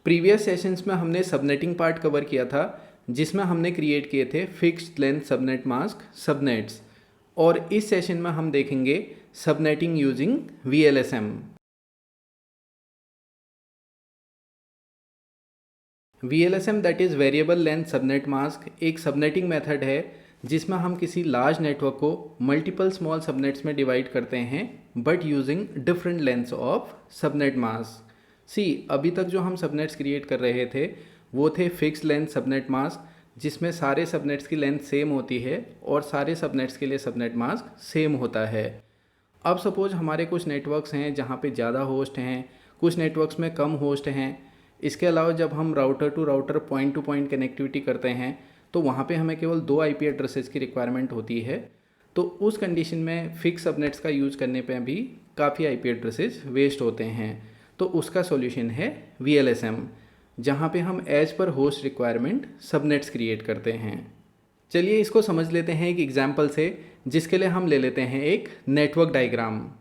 Previous sessions में हमने subnetting part cover किया था, जिसमें हमने क्रिएट किए थे fixed length subnet mask subnets, और इस सेशन में हम देखेंगे subnetting using VLSM। VLSM that is variable length subnet mask एक सबनेटिंग मेथड है जिसमें हम किसी लार्ज नेटवर्क को मल्टीपल स्मॉल सबनेट्स में डिवाइड करते हैं but using different lengths of subnet mask. अभी तक जो हम सबनेट्स क्रिएट कर रहे थे वो थे फिक्स्ड लेंथ सबनेट मास्क, जिसमें सारे सबनेट्स की लेंथ सेम होती है और सारे सबनेट्स के लिए सबनेट मास्क सेम होता है। अब सपोज हमारे कुछ नेटवर्क्स हैं जहाँ पे ज़्यादा होस्ट हैं, कुछ नेटवर्क्स में कम होस्ट हैं। इसके अलावा जब हम router to router point to point connectivity करते हैं तो वहाँ पे हमें केवल 2 IP एड्रेसेस की रिक्वायरमेंट होती है। तो उस कंडीशन में फिक्स सबनेट्स का यूज़ करने पे भी काफ़ी IP एड्रेसेस वेस्ट होते हैं। तो उसका सॉल्यूशन है VLSM, जहाँ पे हम as per host requirement subnets create करते हैं। चलिए इसको समझ लेते हैं एक एग्जाम्पल से, जिसके लिए हम ले लेते हैं एक नेटवर्क डायग्राम।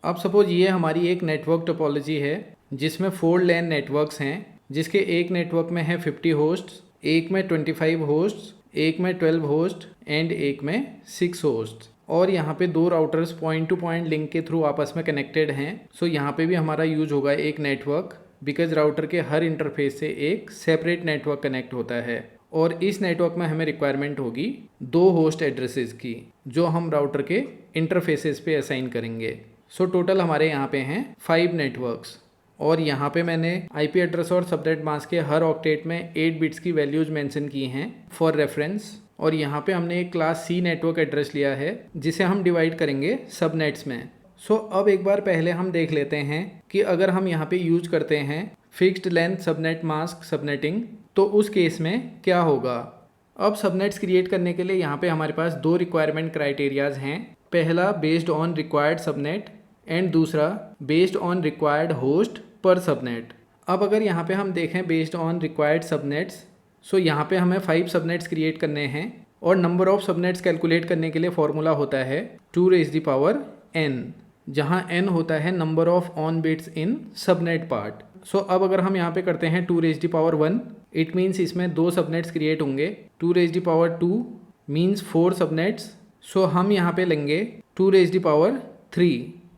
अब सपोज ये हमारी एक नेटवर्क टोपोलॉजी है जिसमें 4 लैन नेटवर्क्स हैं, जिसके एक नेटवर्क में है 50 होस्ट्स, एक में 25 होस्ट्स, एक में 12 होस्ट एंड एक में 6 होस्ट। और यहाँ पे 2 routers point to point link के थ्रू आपस में कनेक्टेड हैं। सो यहाँ पे भी हमारा यूज होगा एक नेटवर्क, बिकॉज राउटर के हर इंटरफेस से एक सेपरेट नेटवर्क कनेक्ट होता है। और इस नेटवर्क में हमें रिक्वायरमेंट होगी 2 होस्ट एड्रेसेस की, जो हम राउटर के इंटरफेसेस पे असाइन करेंगे। सो टोटल हमारे यहाँ पे हैं 5 नेटवर्क्स, और यहाँ पे मैंने IP एड्रेस और सबनेट मास्क के हर ऑक्टेट में 8 बिट्स की वैल्यूज मेंशन की हैं फॉर रेफरेंस। और यहाँ पे हमने एक क्लास C नेटवर्क एड्रेस लिया है जिसे हम डिवाइड करेंगे सबनेट्स में। सो अब एक बार पहले हम देख लेते हैं कि अगर हम यहाँ पे यूज करते हैं fixed length subnet mask subnetting तो उस केस में क्या होगा। अब सबनेट्स क्रिएट करने के लिए यहाँ पे हमारे पास 2 रिक्वायरमेंट क्राइटेरियाज हैं। पहला based on required subnet and दूसरा बेस्ड ऑन रिक्वायर्ड होस्ट पर सबनेट। अब अगर यहाँ पे हम देखें बेस्ड ऑन रिक्वायर्ड सबनेट्स, सो यहाँ पे हमें 5 सबनेट्स क्रिएट करने हैं और नंबर ऑफ सबनेट्स कैलकुलेट करने के लिए फॉर्मूला होता है 2n, जहाँ n होता है number of on bits in subnet part. So अब अगर हम यहाँ पे करते हैं 2n, इट मीन्स इसमें 2 सबनेट्स क्रिएट होंगे। 2 मीन्स 4 सबनेट्स। सो हम यहाँ पे लेंगे 2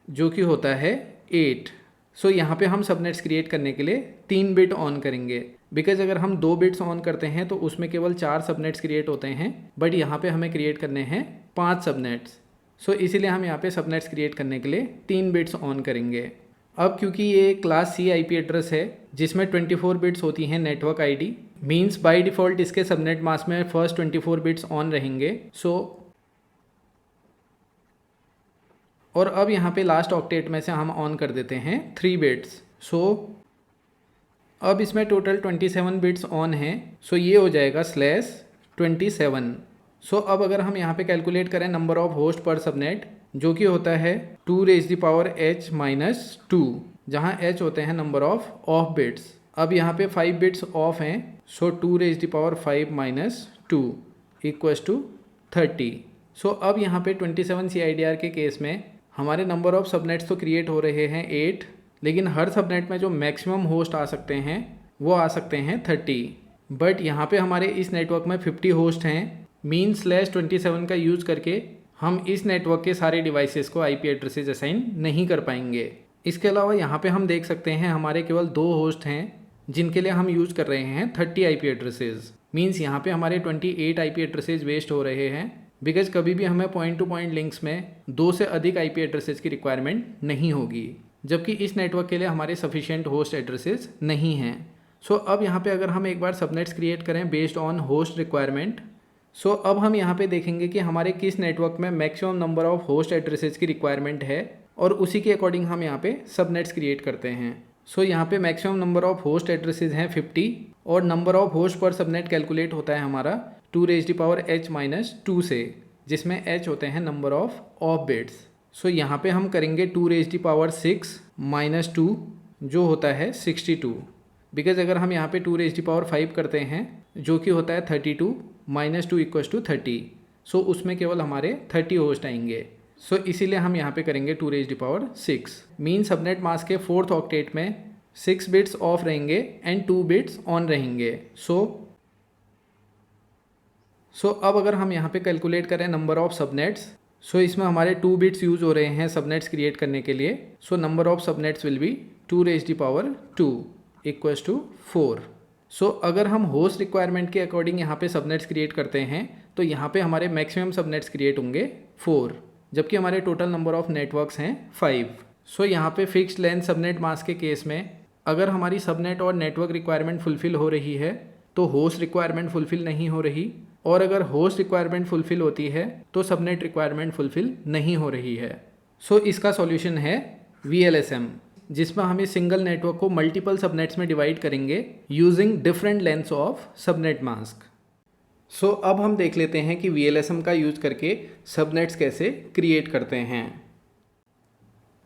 जो कि होता है 8। सो यहाँ पे हम सबनेट्स क्रिएट करने के लिए 3 बिट ऑन करेंगे, बिकॉज अगर हम 2 बिट्स ऑन करते हैं तो उसमें केवल 4 सबनेट्स क्रिएट होते हैं, बट यहाँ पे हमें क्रिएट करने हैं 5 सबनेट्स। सो इसीलिए हम यहाँ पे सबनेट्स क्रिएट करने के लिए 3 बिट्स ऑन करेंगे। अब क्योंकि ये क्लास C IP एड्रेस है जिसमें 24 बिट्स होती हैं network ID, means by default इसके सबनेट मास्क में फर्स्ट 24 बिट्स ऑन रहेंगे। और अब यहाँ पे लास्ट ऑक्टेट में से हम ऑन कर देते हैं 3 बिट्स। अब इसमें टोटल 27 बिट्स ऑन हैं। ये हो जाएगा /27। अब अगर हम यहाँ पे कैलकुलेट करें नंबर ऑफ होस्ट पर सबनेट, जो कि होता है 2h-2, जहाँ h होते हैं नंबर ऑफ बिट्स। अब यहाँ पे 5 बिट्स ऑफ हैं, 2^5 -2 = 30। अब यहाँ पे 27 CIDR के केस में हमारे नंबर ऑफ सबनेट्स तो क्रिएट हो रहे हैं 8, लेकिन हर सबनेट में जो मैक्सिमम होस्ट आ सकते हैं वो आ सकते हैं 30। बट यहाँ पे हमारे इस नेटवर्क में 50 होस्ट हैं, मीन /27 का यूज़ करके हम इस नेटवर्क के सारे डिवाइसेस को IP एड्रेसेस असाइन नहीं कर पाएंगे। इसके अलावा यहाँ पे हम देख सकते हैं हमारे केवल 2 होस्ट हैं जिनके लिए हम यूज़ कर रहे हैं 30 IP एड्रेसेस। मीन्स यहाँ पे हमारे 28 IP एड्रेसेस वेस्ट हो रहे हैं, बिकॉज कभी भी हमें पॉइंट टू पॉइंट लिंक्स में 2 से अधिक IP एड्रेसेस की रिक्वायरमेंट नहीं होगी, जबकि इस नेटवर्क के लिए हमारे सफिशिएंट होस्ट एड्रेसेस नहीं हैं। अब यहाँ पे अगर हम एक बार सबनेट्स क्रिएट करें बेस्ड ऑन होस्ट रिक्वायरमेंट, अब हम यहाँ पे देखेंगे कि हमारे किस नेटवर्क में maximum number of host addresses की रिक्वायरमेंट है और उसी के अकॉर्डिंग हम यहाँ पे सबनेट्स क्रिएट करते हैं। यहाँ पे maximum number of host addresses हैं 50 और नंबर ऑफ होस्ट पर सबनेट कैलकुलेट होता है हमारा 2h-2 से, जिसमें h होते हैं नंबर ऑफ बिट्स। यहाँ पे हम करेंगे 2^6 - 2 जो होता है 62, बिकॉज अगर हम यहाँ पे 2^5 करते हैं जो कि होता है 32 -2 = 30। उसमें केवल हमारे 30 होस्ट आएंगे। इसीलिए हम यहाँ पे करेंगे 2^6। मीन सबनेट मास्क के 4th ऑक्टेट में 6 बिट्स ऑफ रहेंगे एंड 2 बिट्स ऑन रहेंगे। सो अब अगर हम यहाँ पे कैलकुलेट करें नंबर ऑफ सबनेट्स, सो इसमें हमारे 2 बिट्स यूज हो रहे हैं सबनेट्स क्रिएट करने के लिए। So number of subnets will be 2⁻² equals to 4। So अगर हम होस्ट रिक्वायरमेंट के अकॉर्डिंग यहाँ पे सबनेट्स क्रिएट करते हैं तो यहाँ पे हमारे मैक्सिमम सबनेट्स क्रिएट होंगे 4, जबकि हमारे टोटल नंबर ऑफ नेटवर्क्स हैं 5। सो यहाँ पे फिक्स्ड लेंथ सबनेट मास्क के केस में अगर हमारी सबनेट और नेटवर्क रिक्वायरमेंट फुलफिल हो रही है तो होस्ट रिक्वायरमेंट फुलफिल नहीं हो रही, और अगर होस्ट रिक्वायरमेंट फुलफिल होती है तो सबनेट रिक्वायरमेंट फुलफिल नहीं हो रही है। सो इसका सॉल्यूशन है VLSM, जिसमें हम इस सिंगल नेटवर्क को मल्टीपल सबनेट्स में डिवाइड करेंगे using different lengths of subnet mask. So अब हम देख लेते हैं कि VLSM का यूज करके सबनेट्स कैसे क्रिएट करते हैं।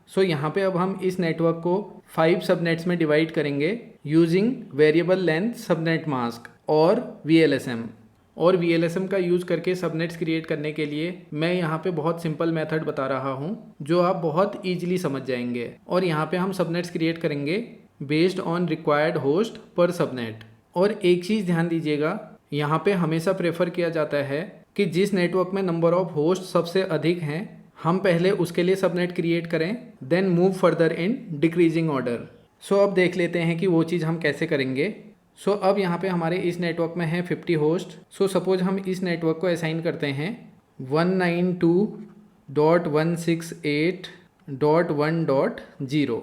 सो यहाँ पे अब हम इस नेटवर्क को 5 सबनेट्स में डिवाइड करेंगे using variable length subnet mask और VLSM। और VLSM का यूज़ करके सबनेट्स क्रिएट करने के लिए मैं यहाँ पे बहुत सिंपल मेथड बता रहा हूँ जो आप बहुत ईजिली समझ जाएंगे। और यहाँ पे हम सबनेट्स क्रिएट करेंगे बेस्ड ऑन रिक्वायर्ड होस्ट पर सबनेट। और एक चीज़ ध्यान दीजिएगा, यहाँ पे हमेशा प्रेफर किया जाता है कि जिस नेटवर्क में नंबर ऑफ होस्ट सबसे अधिक हैं हम पहले उसके लिए सबनेट क्रिएट करें, then move further in decreasing order. So अब देख लेते हैं कि वो चीज़ हम कैसे करेंगे। सो अब यहाँ पे हमारे इस नेटवर्क में है 50 होस्ट। सो सपोज हम इस नेटवर्क को असाइन करते हैं 192.168.1.0।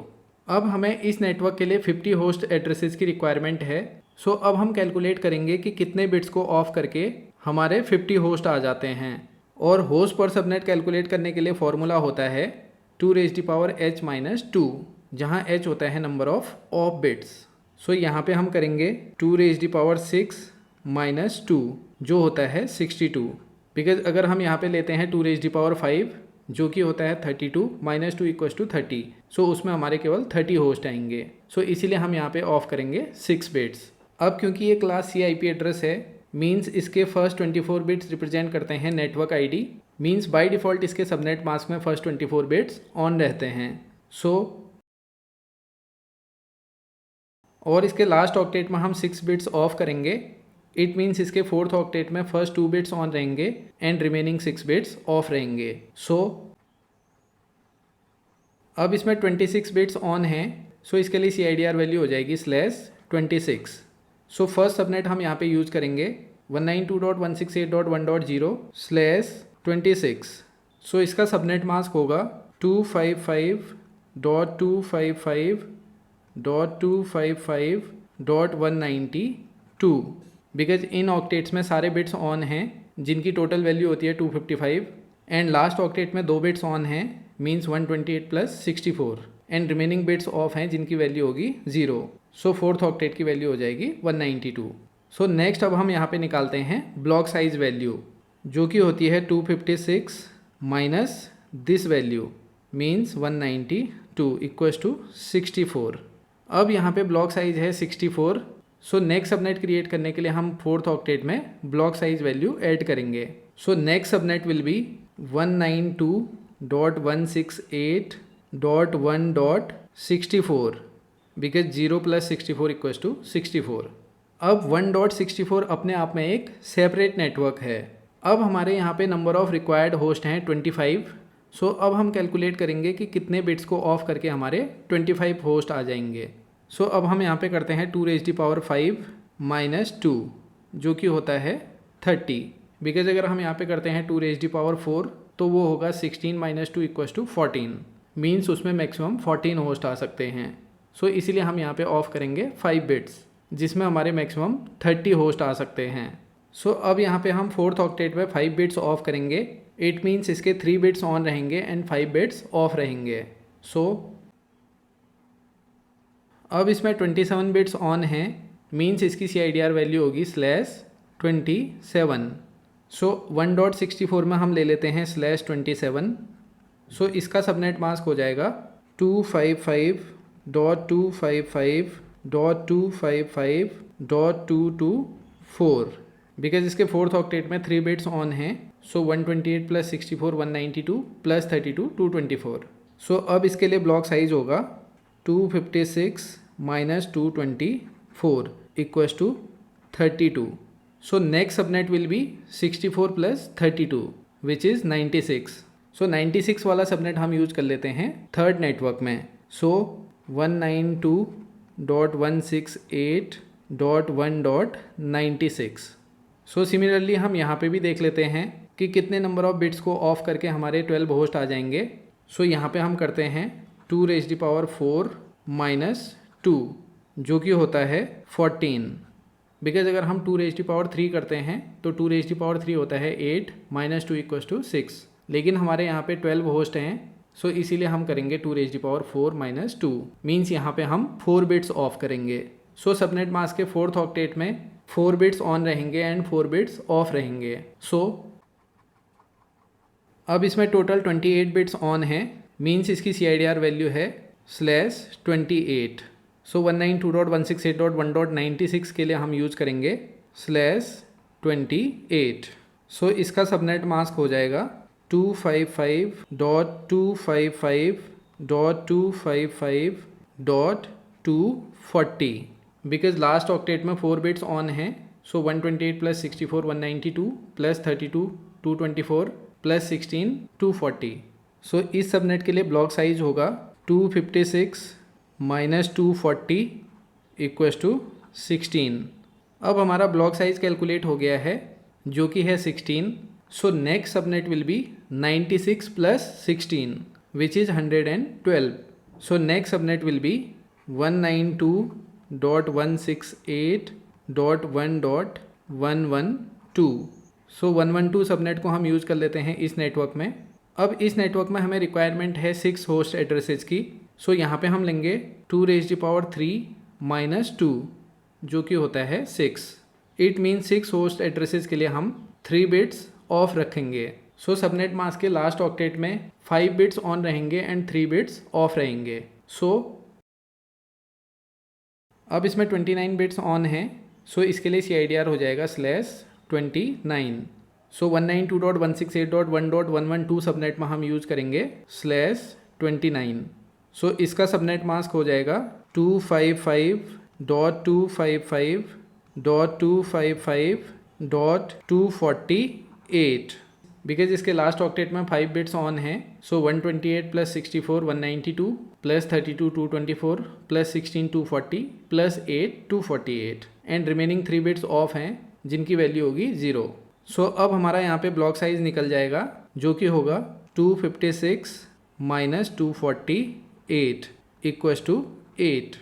अब हमें इस नेटवर्क के लिए 50 होस्ट एड्रेसेस की रिक्वायरमेंट है। सो अब हम कैलकुलेट करेंगे कि कितने बिट्स को ऑफ करके हमारे 50 होस्ट आ जाते हैं। और होस्ट पर सबनेट कैलकुलेट करने के लिए फॉर्मूला होता है 2⁻h-2, जहाँ h होता है नंबर ऑफ बिट्स। सो यहाँ पे हम करेंगे 2⁻6-2 जो होता है 62, बिकॉज अगर हम यहाँ पे लेते हैं 2⁻5 जो कि होता है 32 -2 = 30, सो उसमें हमारे केवल 30 होस्ट आएंगे। सो इसीलिए हम यहाँ पे ऑफ करेंगे 6 बिट्स। अब क्योंकि ये क्लास C IP एड्रेस है, मीन्स इसके फर्स्ट 24 बिट्स रिप्रेजेंट करते हैं network ID, means by default इसके सबनेट मास्क में फर्स्ट 24 बिट्स ऑन रहते हैं। और इसके लास्ट ऑक्टेट में हम 6 बिट्स ऑफ करेंगे। इट मीन्स इसके फोर्थ ऑक्टेट में फर्स्ट 2 बिट्स ऑन रहेंगे एंड रिमेनिंग 6 बिट्स ऑफ रहेंगे। अब इसमें 26 बिट्स ऑन हैं, सो इसके लिए CIDR वैल्यू हो जाएगी /26। सो फर्स्ट सबनेट हम यहाँ पे यूज़ करेंगे 192.168.1.0/26। सो इसका सबनेट मास्क होगा 255.255.255.192, बिकॉज इन ऑक्टेट्स में सारे बिट्स ऑन हैं जिनकी टोटल वैल्यू होती है 255, एंड लास्ट ऑक्टेट में 2 बिट्स ऑन हैं means 128 + 64, and remaining bits of हैं जिनकी वैल्यू होगी 0। सो फोर्थ ऑक्टेट की वैल्यू हो जाएगी 192। सो नेक्स्ट अब हम यहाँ पे निकालते हैं ब्लॉक साइज वैल्यू जो कि होती है 256 माइनस दिस वैल्यू मीन्स 192 = 64। अब यहाँ पे ब्लॉक साइज है 64। सो नेक्स्ट सबनेट क्रिएट करने के लिए हम फोर्थ ऑक्टेट में ब्लॉक साइज वैल्यू ऐड करेंगे। सो next subnet will B 192.168.1.64 because 0 + 64 = 64। अब 1.64 अपने आप में एक सेपरेट नेटवर्क है। अब हमारे यहाँ पे नंबर ऑफ रिक्वायर्ड होस्ट हैं 25। सो अब हम कैलकुलेट करेंगे कि कितने बिट्स को ऑफ करके हमारे 25 होस्ट आ जाएंगे। सो अब हम यहाँ पे करते हैं 2⁻5 - 2 जो कि होता है 30, बिकॉज अगर हम यहाँ पे करते हैं 2⁻4 तो वो होगा 16 - 2 = 14, मीन्स उसमें मैक्सिमम 14 होस्ट आ सकते हैं। सो इसीलिए हम यहाँ पे ऑफ करेंगे 5 बिट्स जिसमें हमारे मैक्सिमम 30 होस्ट आ सकते हैं। सो अब यहाँ पे हम फोर्थ ऑक्टेट में 5 बिट्स ऑफ करेंगे। इट मीन्स इसके 3 बिट्स ऑन रहेंगे एंड 5 बिट्स ऑफ रहेंगे। सो अब इसमें 27 बिट्स ऑन हैं, मीन्स इसकी CIDR वैल्यू होगी /27। सो 1.64 में हम ले लेते हैं /27। सो इसका सबनेट मास्क हो जाएगा 255.255.255.224 बिकॉज इसके फोर्थ ऑक्टेट में 3 बिट्स ऑन हैं। सो 128 + 64 192 + 32 224। सो अब इसके लिए ब्लॉक साइज होगा 256 minus 224 equals to 32. So next subnet will be 64 plus 32 which is 96. So 96 वाला सबनेट हम यूज कर लेते हैं थर्ड नेटवर्क में. So 192.168.1.96. सो सिमिलरली हम यहाँ पे भी देख लेते हैं कि कितने नंबर ऑफ बिट्स को ऑफ करके हमारे 12 होस्ट आ जाएंगे. सो यहाँ पे हम करते हैं 2⁻⁴ माइनस 2 जो कि होता है 14. बिकॉज अगर हम 2⁻³ करते हैं तो 2⁻³ होता है 8 माइनस 2 इक्वल्स टू 6. लेकिन हमारे यहाँ पे 12 होस्ट हैं. सो इसीलिए हम करेंगे 2⁻⁴ माइनस 2. मीन्स यहाँ पे हम 4 बिट्स ऑफ करेंगे. सो सबनेट मास्क के 4th ऑक्टेट में 4 बिट्स ऑन रहेंगे एंड 4 बिट्स ऑफ रहेंगे. सो अब इसमें टोटल 28 बिट्स ऑन हैं. मीन्स इसकी CIDR वैल्यू है /28. सो 192.168.1.96 के लिए हम यूज करेंगे /28. सो इसका सबनेट मास्क हो जाएगा 255.255.255.240. बिकॉज लास्ट ऑक्टेट में 4 बिट्स ऑन हैं. सो 128 प्लस 64 192 प्लस 32 224 प्लस 16 240. सो इस सबनेट के लिए ब्लॉक साइज होगा 256 माइनस 240 इक्वल्स टू 16. अब हमारा ब्लॉक साइज कैलकुलेट हो गया है जो कि है 16. सो next subnet will B 96 plus 16 which is 112. So next subnet will B 192.168.1.112. So 112 subnet को हम यूज़ कर लेते हैं इस नेटवर्क में. अब इस नेटवर्क में हमें रिक्वायरमेंट है 6 होस्ट एड्रेसेस की. सो यहाँ पे हम लेंगे 2⁻³ माइनस 2 जो कि होता है 6. इट मीन्स 6 होस्ट एड्रेसेस के लिए हम 3 बिट्स ऑफ रखेंगे. सो सबनेट मास्क के लास्ट ऑक्टेट में 5 बिट्स ऑन रहेंगे एंड 3 बिट्स ऑफ रहेंगे. सो अब इसमें 29 बिट्स ऑन हैं. सो इसके लिए CIDR हो जाएगा /29. सो 192.168.1.112 सबनेट में हम यूज करेंगे /29. सो इसका सबनेट मास्क हो जाएगा 255.255.255.248. बिकॉज इसके लास्ट ऑक्टेट में 5 बिट्स ऑन हैं. सो 128 plus 64 192 plus 32 224 plus 16 240 plus 8 248 and remaining 3 bits of हैं जिनकी वैल्यू होगी 0. सो अब हमारा यहाँ पे ब्लॉक साइज निकल जाएगा जो कि होगा 256 माइनस 248 इक्वल्स टू 8.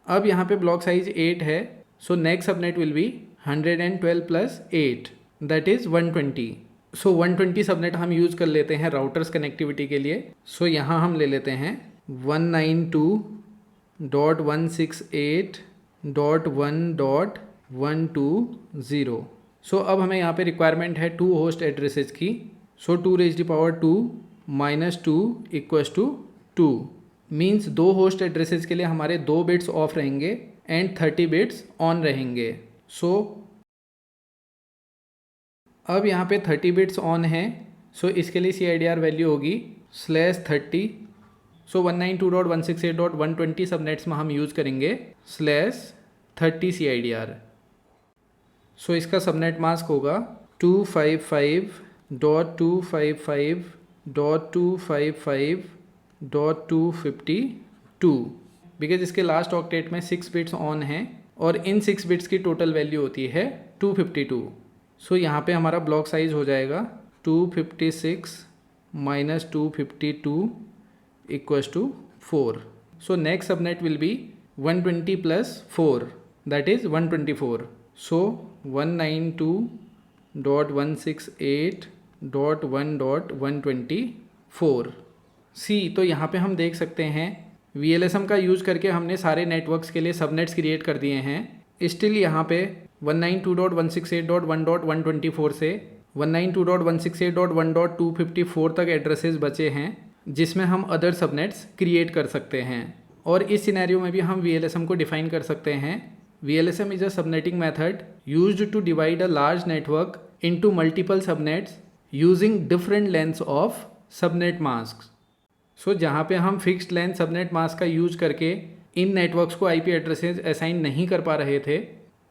अब यहाँ पे ब्लॉक साइज 8 है. सो next subnet will B 112 plus 8 that is 120. So 120 subnet हम यूज़ कर लेते हैं राउटर्स कनेक्टिविटी के लिए. सो यहाँ हम ले लेते हैं 192.168.1.120. सो अब हमें यहाँ पे रिक्वायरमेंट है 2 होस्ट एड्रेसेस की. So 2⁻² minus 2 equals to 2. Means 2 host addresses के लिए हमारे 2 बिट्स ऑफ रहेंगे एंड 30 बिट्स ऑन रहेंगे. सो अब यहाँ पे 30 बिट्स ऑन हैं. सो इसके लिए CIDR वैल्यू होगी /30. सो 192.168.120 सबनेट्स में हम यूज़ करेंगे /30 CIDR. सो इसका सबनेट मास्क होगा 255.255.255.252. बिकॉज इसके लास्ट ऑक्टेट में 6 बिट्स ऑन हैं और इन 6 बिट्स की टोटल वैल्यू होती है 252. सो यहाँ पे हमारा ब्लॉक साइज हो जाएगा 256 minus 252 equals to 4. So next subnet will be 120 plus 4 that is 124. So 192.168.1.124. तो यहाँ पे हम देख सकते हैं VLSM का यूज़ करके हमने सारे नेटवर्क्स के लिए सबनेट्स क्रिएट कर दिए हैं. स्टिल यहाँ पे 192.168.1.124 से 192.168.1.254 तक एड्रेसेस बचे हैं जिसमें हम अदर सबनेट्स क्रिएट कर सकते हैं. और इस सिनेरियो में भी हम VLSM को डिफाइन कर सकते हैं. VLSM is a subnetting method used to divide a large network into multiple subnets using different lengths of subnet masks. सो जहाँ पे हम फिक्स्ड लेंथ सबनेट मास्क का यूज करके इन नेटवर्क्स को आईपी एड्रेसेस असाइन नहीं कर पा रहे थे,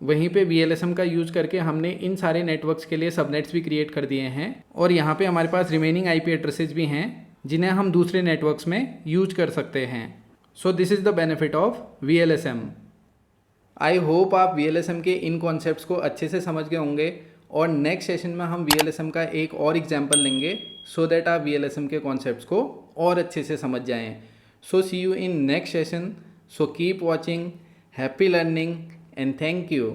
वहीं पे VLSM का यूज करके हमने इन सारे नेटवर्क्स के लिए सबनेट्स भी क्रिएट कर दिए हैं और यहाँ पे हमारे पास रिमेनिंग आईपी एड्रेसेस भी हैं जिन्हें हम दूसरे नेटवर्क्स में यूज कर सकते हैं। So this is the benefit of VLSM। I hope आप VLSM के इन कॉन्सेप्ट्स को अच्छे से समझ गए होंगे और नेक्स्ट सेशन में हम VLSM का एक और एग्जाम्पल लेंगे सो दैट आप VLSM के कॉन्सेप्ट्स को और अच्छे से समझ जाएं। So see you in next session. So keep watching, happy learning and thank you.